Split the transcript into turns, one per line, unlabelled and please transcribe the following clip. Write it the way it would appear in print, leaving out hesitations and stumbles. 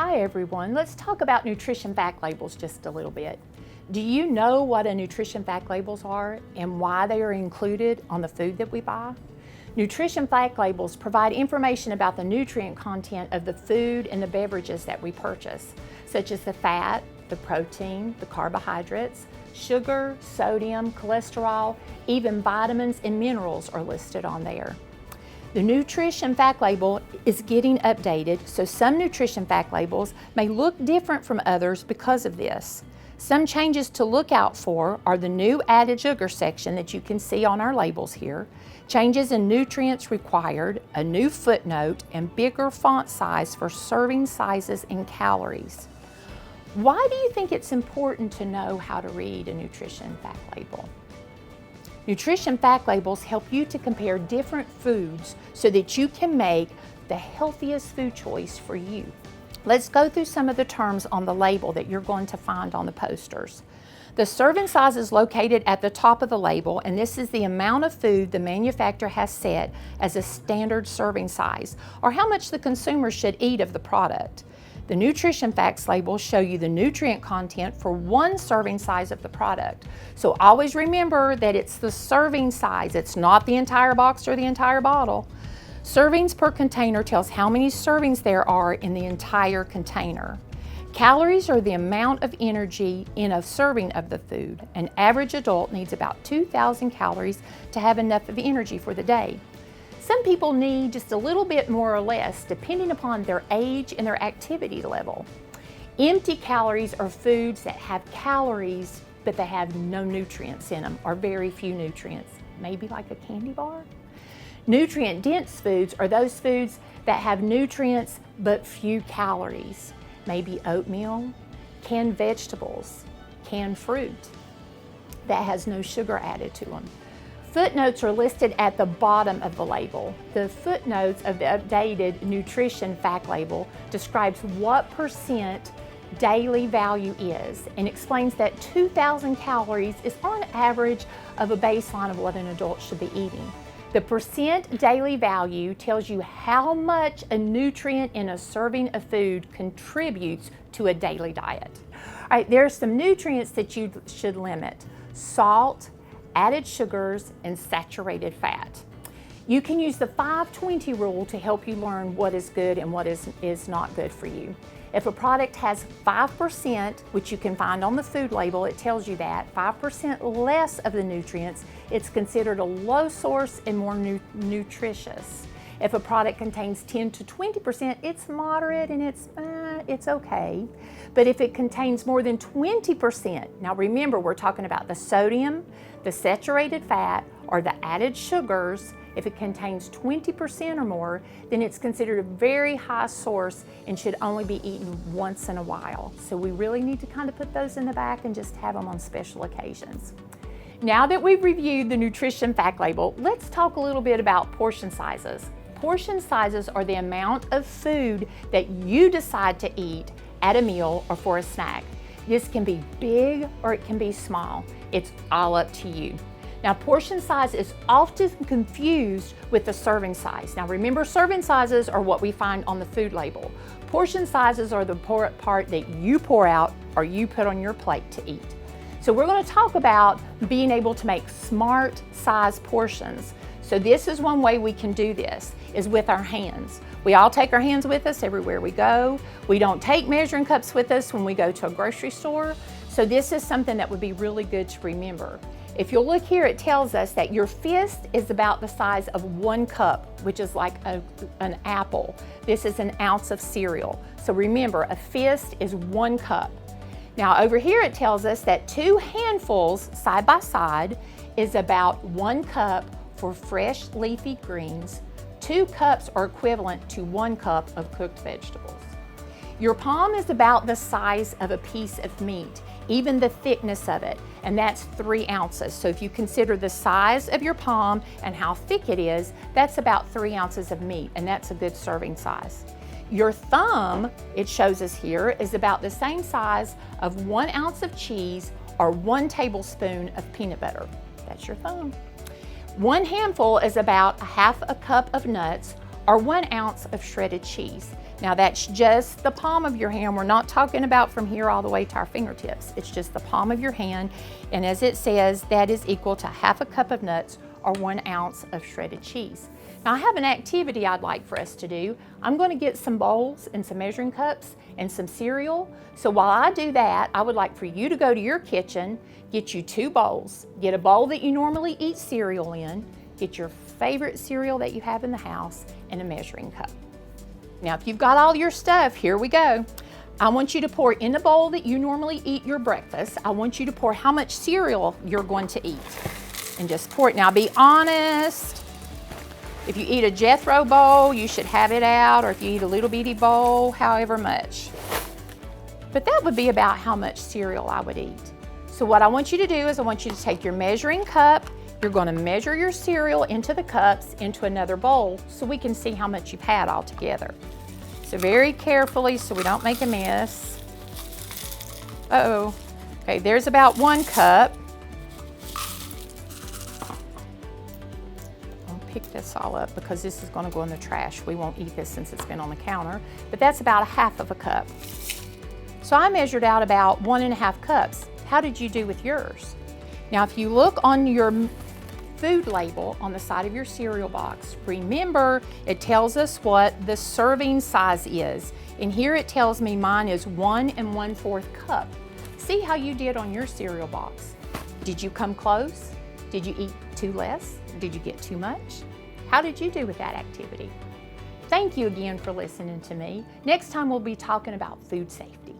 Hi everyone, let's talk about nutrition fact labels just a little bit. Do you know what a nutrition fact labels are and why they are included on the food that we buy? Nutrition fact labels provide information about the nutrient content of the food and the beverages that we purchase, such as the fat, the protein, the carbohydrates, sugar, sodium, cholesterol, even vitamins and minerals are listed on there. The nutrition fact label is getting updated, so some nutrition fact labels may look different from others because of this. Some changes to look out for are the new added sugar section that you can see on our labels here, changes in nutrients required, a new footnote, and bigger font size for serving sizes and calories. Why do you think it's important to know how to read a nutrition fact label? Nutrition fact labels help you to compare different foods so that you can make the healthiest food choice for you. Let's go through some of the terms on the label that you're going to find on the posters. The serving size is located at the top of the label, and this is the amount of food the manufacturer has set as a standard serving size, or how much the consumer should eat of the product. The nutrition facts labels show you the nutrient content for one serving size of the product. So always remember that it's the serving size, it's not the entire box or the entire bottle. Servings per container tells how many servings there are in the entire container. Calories are the amount of energy in a serving of the food. An average adult needs about 2,000 calories to have enough of energy for the day. Some people need just a little bit more or less depending upon their age and their activity level. Empty calories are foods that have calories but they have no nutrients in them, or very few nutrients, maybe like a candy bar. Nutrient-dense foods are those foods that have nutrients but few calories, maybe oatmeal, canned vegetables, canned fruit that has no sugar added to them. Footnotes are listed at the bottom of the label. The footnotes of the updated nutrition fact label describes what percent daily value is and explains that 2,000 calories is on average of a baseline of what an adult should be eating. The percent daily value tells you how much a nutrient in a serving of food contributes to a daily diet. All right, there are some nutrients that you should limit: salt, added sugars, and saturated fat. You can use the 5-20 rule to help you learn what is good and what is not good for you. If a product has 5%, which you can find on the food label, it tells you that, 5% less of the nutrients, it's considered a low source and more nutritious. If a product contains 10 to 20%, it's moderate and it's okay. But if it contains more than 20%, now remember we're talking about the sodium, the saturated fat, or the added sugars. If it contains 20% or more, then it's considered a very high source and should only be eaten once in a while. So we really need to kind of put those in the back and just have them on special occasions. Now that we've reviewed the nutrition fact label, let's talk a little bit about portion sizes. Portion sizes are the amount of food that you decide to eat at a meal or for a snack. This can be big or it can be small. It's all up to you. Now, portion size is often confused with the serving size. Now remember, serving sizes are what we find on the food label. Portion sizes are the part that you pour out or you put on your plate to eat. So we're going to talk about being able to make smart size portions. So this is one way we can do this, is with our hands. We all take our hands with us everywhere we go. We don't take measuring cups with us when we go to a grocery store. So this is something that would be really good to remember. If you'll look here, it tells us that your fist is about the size of 1 cup, which is like an apple. This is an ounce of cereal. So remember, a fist is 1 cup. Now over here it tells us that 2 handfuls side by side is about 1 cup for fresh leafy greens. 2 cups are equivalent to 1 cup of cooked vegetables. Your palm is about the size of a piece of meat, even the thickness of it, and that's 3 ounces. So if you consider the size of your palm and how thick it is, that's about 3 ounces of meat, and that's a good serving size. Your thumb, it shows us here, is about the same size of 1 ounce of cheese or 1 tablespoon of peanut butter. That's your thumb. 1 handful is about 1/2 cup of nuts or 1 ounce of shredded cheese. Now that's just the palm of your hand. We're not talking about from here all the way to our fingertips. It's just the palm of your hand. And as it says, that is equal to 1/2 cup of nuts or 1 ounce of shredded cheese. Now I have an activity I'd like for us to do. I'm going to get some bowls and some measuring cups and some cereal. So while I do that, I would like for you to go to your kitchen, get you 2 bowls. Get a bowl that you normally eat cereal in, get your favorite cereal that you have in the house, and a measuring cup. Now if you've got all your stuff, here we go. I want you to pour in the bowl that you normally eat your breakfast. I want you to pour how much cereal you're going to eat. And just pour it. Now be honest. If you eat a Jethro bowl, you should have it out, or if you eat a little bitty bowl, however much. But that would be about how much cereal I would eat. So what I want you to do is I want you to take your measuring cup, you're going to measure your cereal into the cups, into another bowl, so we can see how much you've had all together. So very carefully so we don't make a mess. Uh-oh. Okay, there's about 1 cup. Pick this all up because this is going to go in the trash. We won't eat this since it's been on the counter, but that's about 1/2 cup. So I measured out about 1.5 cups. How did you do with yours? Now if you look on your food label on the side of your cereal box, remember it tells us what the serving size is. And here it tells me mine is 1 1/4 cup. See how you did on your cereal box. Did you come close? Did you eat too less? Did you get too much? How did you do with that activity? Thank you again for listening to me. Next time we'll be talking about food safety.